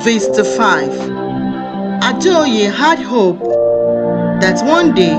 VISTA 5. Adeoye had hope that one day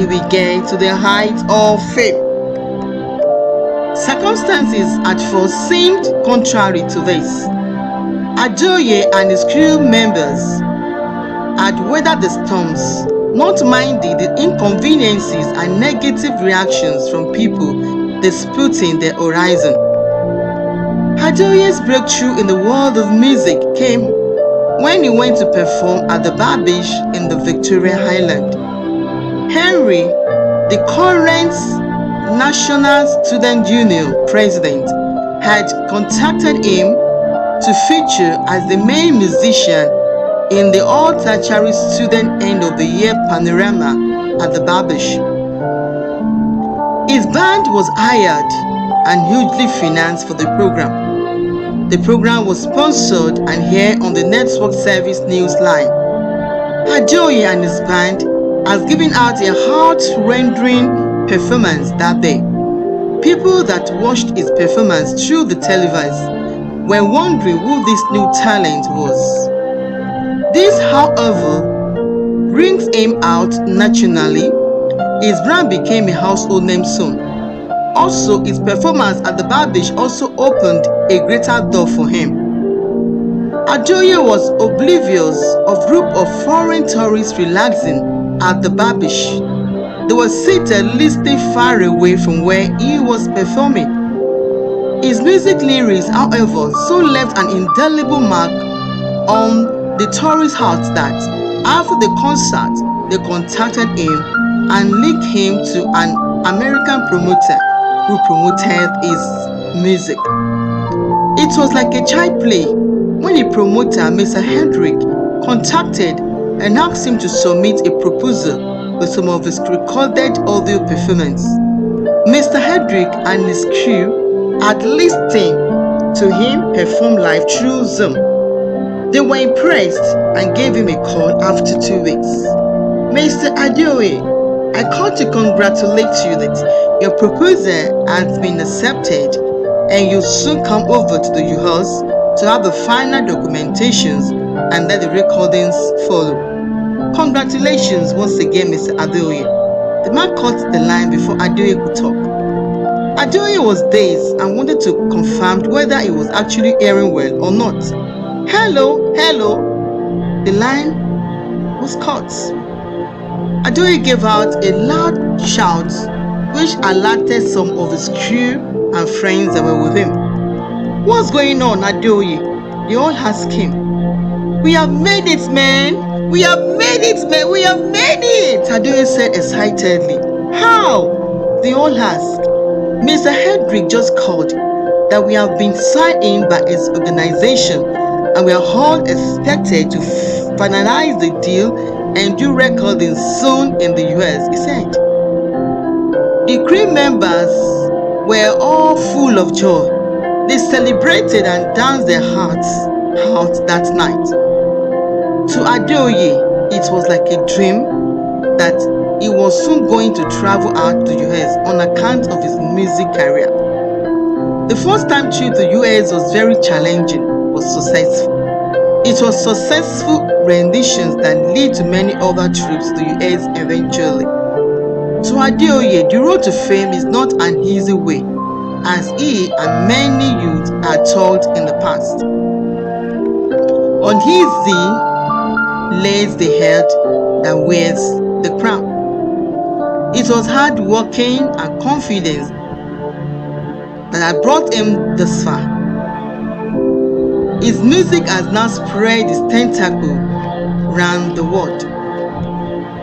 he will get to the heights of fame. Circumstances at first seemed contrary to this. Adeoye and his crew members had weathered the storms, not minding the inconveniences and negative reactions from people disputing their horizon. Adeoye's breakthrough in the world of music came when he went to perform at the Babish in the Victoria Island. Henry, the current National Student Union president, had contacted him to feature as the main musician in the all-tertiary student end of the year panorama at the Babish. His band was hired and hugely financed for the program. The program was sponsored and aired on the network service news line. Adeoye and his band has given out a heart-rending performance that day. People that watched his performance through the television were wondering who this new talent was. This, however, brings him out naturally. His brand became a household name soon. Also, his performance at the Babish also opened a greater door for him. Adeoye was oblivious of a group of foreign tourists relaxing at the Babish. They were seated listening far away from where he was performing. His music lyrics, however, so left an indelible mark on the tourist hearts that after the concert, they contacted him and linked him to an American promoter who promoted his music. It was like a child play when the promoter, Mr. Hendrick, contacted and asked him to submit a proposal with some of his recorded audio performance. Mr. Hendrick and his crew had listened to him perform live through Zoom. They were impressed and gave him a call after 2 weeks. Mr. Adeoye, I called to congratulate you that your proposal has been accepted and you'll soon come over to the US to have the final documentations and let the recordings follow. Congratulations once again, Mr. Adeoye. The man cut the line before Adeoye could talk. Adeoye was dazed and wanted to confirm whether he was actually hearing well or not. Hello, hello. The line was cut. Adeoye gave out a loud shout which alerted some of his crew and friends that were with him. What's going on, Adeoye? They all asked him. We have made it, man! We have made it, man! We have made it! Adeoye said excitedly. How? They all asked. Mr. Hendrick just called that we have been signed in by his organization and we are all expected to finalize the deal and do recording soon in the US, he said. The crew members were all full of joy. They celebrated and danced their hearts out that night. To Adeoye, it was like a dream that he was soon going to travel out to the US on account of his music career. The first time trip to the US was very challenging but successful. It was successful renditions that lead to many other trips to the US eventually. To Adeoye, the road to fame is not an easy way, as he and many youths are told in the past. On his knee lays the head that wears the crown. It was hard working and confidence that had brought him this far. His music has now spread its tentacle around the world.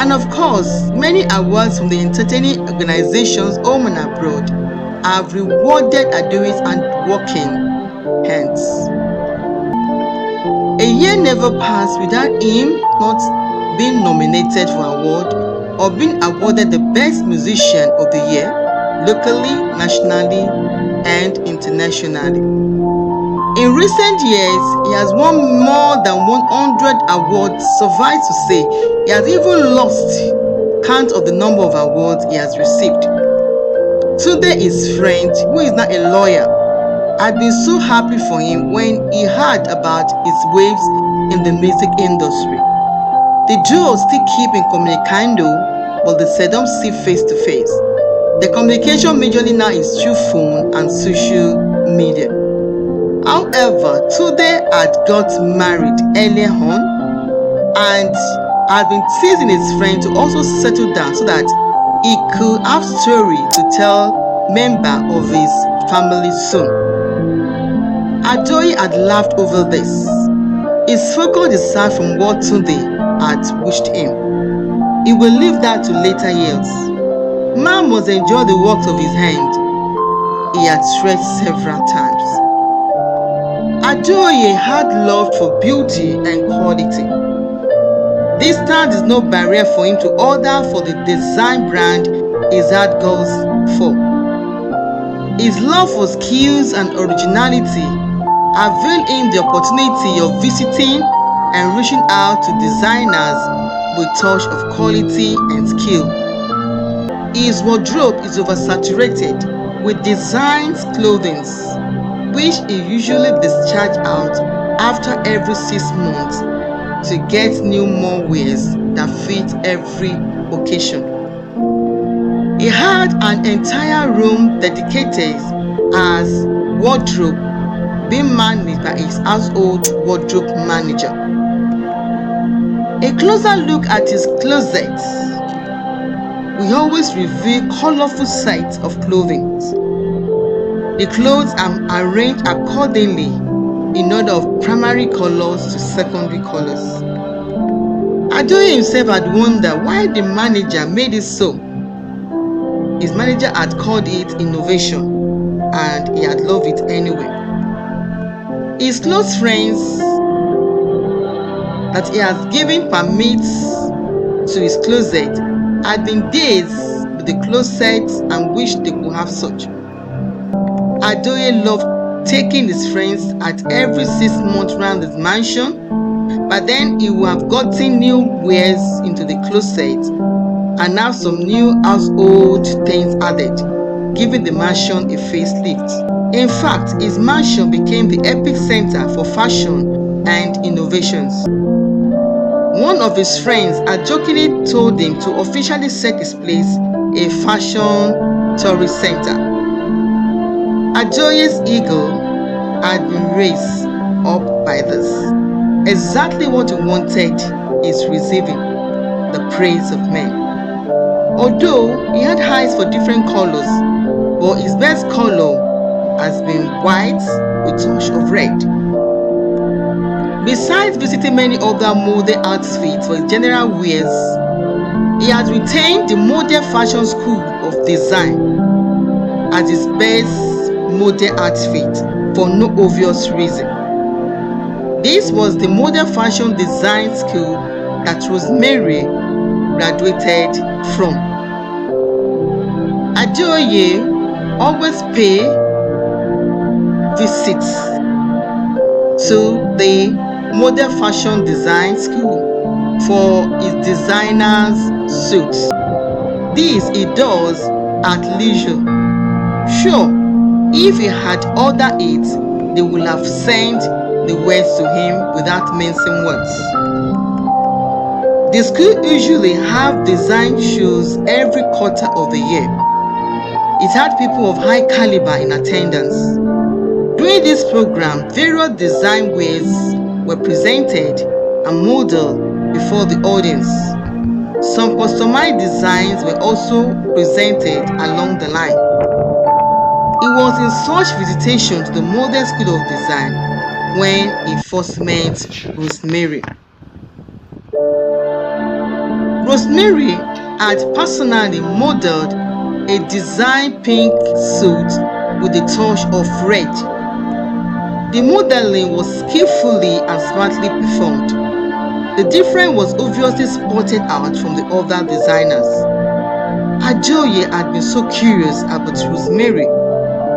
And of course, many awards from the entertaining organizations home and abroad have rewarded Adeoye's hard-working hands. A year never passed without him not being nominated for an award or being awarded the Best Musician of the Year, locally, nationally, and internationally. In recent years, he has won more than 100 awards. Suffice to say, he has even lost count of the number of awards he has received. Today, his friend, who is now a lawyer, had been so happy for him when he heard about his waves in the music industry. The duo still keep in communicando, but they seldom see face to face. The communication majorly now is through phone and social media. However, Tunde had got married earlier on and had been teasing his friend to also settle down so that he could have story to tell member of his family soon. Adeoye had laughed over this. His focus aside from what Tunde had wished him. He will leave that to later years. Man must enjoy the works of his hand. He had stressed several times. Adeoye had love for beauty and quality. Distance is no barrier for him to order for the design brand his heart goes for. His love for skills and originality availed him the opportunity of visiting and reaching out to designers with touch of quality and skill. His wardrobe is oversaturated with designs clothing, which he usually discharges out after every 6 months to get new more wears that fit every occasion. He had an entire room dedicated as wardrobe being managed by his household wardrobe manager. A closer look at his closet will always reveal colorful sets of clothing. The clothes are arranged accordingly in order of primary colors to secondary colors. Adeoye himself had wondered why the manager made it so. His manager had called it innovation and he had loved it anyway. His close friends that he has given permits to his closet had been dazed with the closet and wished they could have such. Adeoye loved taking his friends at every 6 months round his mansion, but then he would have gotten new wares into the closet and have some new household things added, giving the mansion a facelift. In fact, his mansion became the epic center for fashion and innovations. One of his friends had jokingly told him to officially set his place a fashion tourist center. Adeoye's ego had been raised up by this. Exactly what he wanted is receiving the praise of men. Although he had eyes for different colors, but his best color has been white with touch of red. Besides visiting many other model outfits for his general wears, he has retained the Model Fashion School of Design as his best model outfit for no obvious reason. This was the Model Fashion Design School that Rosemary graduated from. Adeoye always pay visits to the Model Fashion Design School for his designers' suits. This he does at leisure. Sure, if he had ordered it, they would have sent the wares to him without mincing words. The school usually have design shows every quarter of the year. It had people of high caliber in attendance. During this program, various design wares were presented and modeled before the audience. Some customized designs were also presented along the line. He was in such visitation to the Model School of Design when he first met Rosemary. Rosemary had personally modeled a design pink suit with a touch of red. The modeling was skillfully and smartly performed. The difference was obviously spotted out from the other designers. Adeoye had been so curious about Rosemary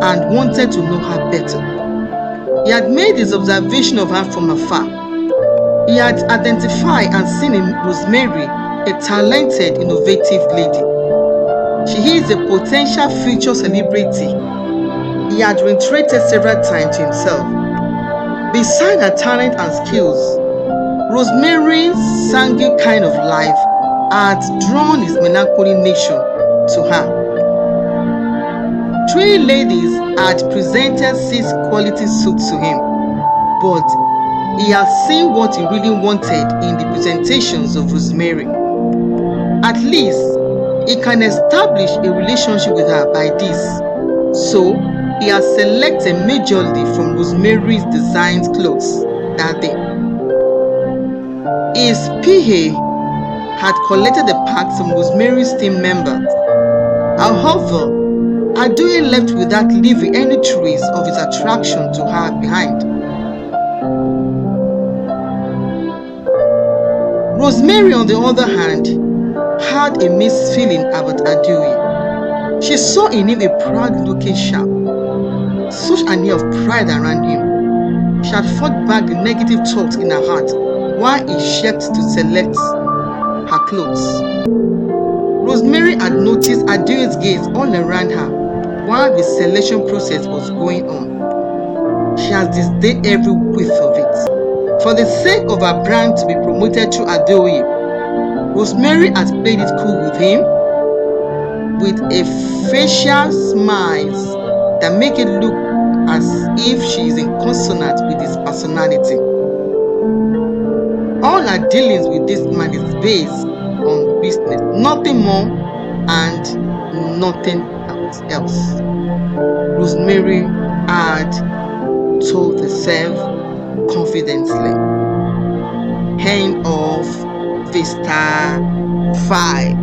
and wanted to know her better. He had made his observation of her from afar. He had identified and seen in Rosemary a talented, innovative lady. She is a potential future celebrity, he had reiterated several times to himself. Beside her talent and skills, Rosemary's sanguine kind of life had drawn his melancholy nature to her. 3 ladies had presented 6 quality suits to him, but he had seen what he really wanted in the presentations of Rosemary. At least, he can establish a relationship with her by this. So, he has selected majorly from Rosemary's designed clothes that day. His PA had collected the packs from Rosemary's team members. However, Adeoye left without leaving any trace of his attraction to her behind. Rosemary, on the other hand, had a mixed feeling about Adeoye. She saw in him a proud-looking chap, such an air of pride around him. She had fought back the negative thoughts in her heart while he checked to select her clothes. Rosemary had noticed Adeoye's gaze all around her while the selection process was going on. She has disdained every whiff of it. For the sake of her brand to be promoted through Adeoye, Rosemary has played it cool with him with a facial smiles that make it look as if she is in consonant with his personality. All her dealings with this man is based on business, nothing more and nothing else. Rosemary had told herself confidently. End of VISTA 5.